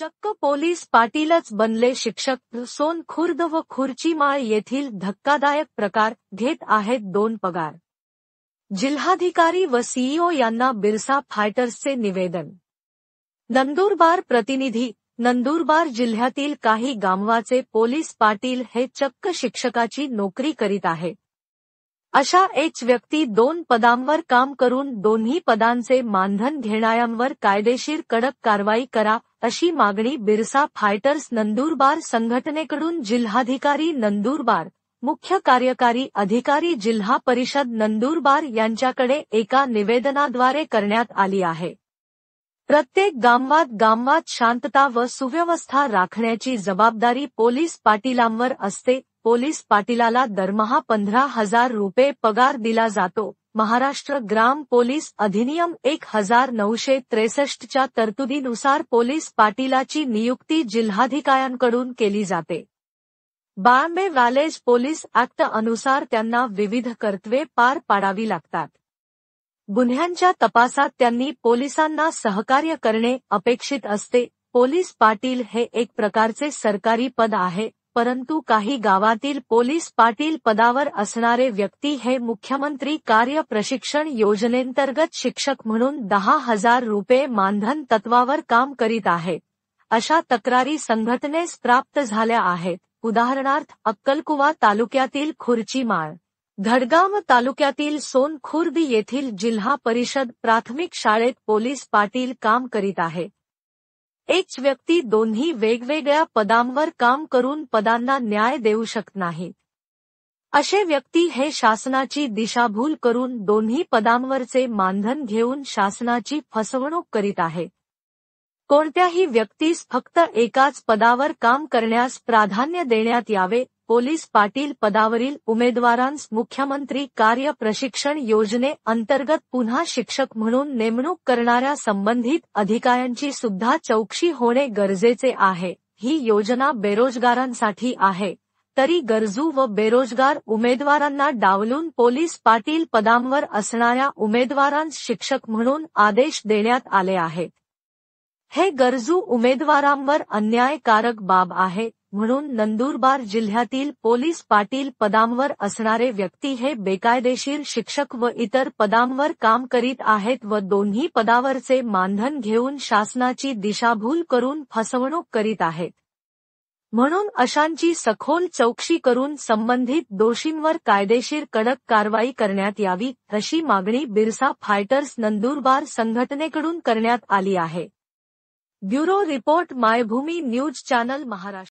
चक्क पोलीस पाटीलच बनले शिक्षक. सोनखुर्द व खुर्चीमाळ येथील धक्कादायक प्रकार, घेत आहेत 2 पगार. जिल्हाधिकारी व सीईओ यांना बिरसा फायटर्सचे निवेदन. नंदुरबार प्रतिनिधी. नंदुरबार जिल्ह्यातील काही गामवाचे पोलीस पाटील हे चक्क शिक्षकाची नोकरी करीत आहेत. अशा एक व्यक्ती 2 पदांवर काम करून दोन्ही पदांचे मानधन घेणाऱ्यांवर कायदेशीर कडक कारवाई करा, अशी मागणी बिरसा फायटर्स नंदुरबार संघटनेकडून जिल्हाधिकारी नंदुरबार, मुख्य कार्यकारी अधिकारी जिल्हा परिषद नंदुरबार यांच्याकडे एका निवेदनाद्वारे करण्यात आली आहे. प्रत्येक गावात शांतता व सुव्यवस्था राखण्याची जबाबदारी पोलीस पाटीलांवर असते. पोलीस पाटीलाला दरमहा 15,000 रुपये पगार दिला जातो. महाराष्ट्र ग्राम पोलीस अधिनियम 1963 च्या तरतुदीनुसार पोलीस पाटीलाची नियुक्ती जिल्हाधिकाऱ्यांकडून केली जाते. बॉम्बे व्हॅलेज पोलीस ऍक्ट अनुसार त्यांना विविध कर्तव्ये पार पाडावी लागतात. गुन्ह्यांच्या तपासात त्यांनी पोलिसांना सहकार्य करणे अपेक्षित असते. पोलीस पाटील हे एक प्रकारचे सरकारी पद आहे, परंतु काही गावातील पोलीस पाटील पदावर असणारे व्यक्ती हे मुख्यमंत्री कार्य प्रशिक्षण योजनेंतर्गत शिक्षक म्हणून 10,000 रुपये मानधन तत्वावर काम करीत आहेत. अशा तक्रारी संघटनेस प्राप्त झाल्या आहेत. उदाहरणार्थ अक्कलकुवा तालुक्यातील खुर्चीमाळ, धडगाव तालुक्यातील सोनखुर्द येथील जिल्हा परिषद प्राथमिक शाळेत पोलीस पाटील काम करीत आहे. एक व्यक्ती दोन्ही वेगवेगळ्या पदांवर काम करून पदांना न्याय देऊ शकत नाहीत. असे व्यक्ती हे शासनाची दिशाभूल करून दोन्ही पदांवरचे मानधन घेऊन शासनाची फसवणूक करीत आहेत. कोणत्याही व्यक्तीस फक्त एकाच पदावर काम करण्यास प्राधान्य देण्यात यावे. पोलीस पाटील पदावरील उमेदवारांस मुख्यमंत्री कार्य प्रशिक्षण योजने अंतर्गत पुन्हा शिक्षक म्हणून नेमणूक करणाऱ्या संबंधित अधिकाऱ्यांची सुद्धा चौकशी होणे गरजेचे आहे. ही योजना बेरोजगारांसाठी आहे, तरी गरजू व बेरोजगार उमेदवारांना डावलून पोलीस पाटील पदांवर असणाऱ्या उमेदवारांस शिक्षक म्हणून आदेश देण्यात आले आहेत. हे गरजू उमेदवारांवर अन्यायकारक बाब आहे. म्हणून नंदुरबार जिल्ह्यातील पोलीस पाटील पदांवर असणारे व्यक्ती हे बेकायदेशीर शिक्षक व इतर पदांवर काम करीत आहेत व दोन्ही पदावरचे मानधन घेऊन शासनाची दिशाभूल करून फसवणूक करीत आहेत. म्हणून अशांची सखोल चौकशी करून संबंधित दोषींवर कायदेशीर कडक कारवाई करण्यात यावी, अशी मागणी बिरसा फायटर्स नंदुरबार संघटनेकडून करण्यात आली आहे. Bureau report Maybhumi news channel Maharashtra.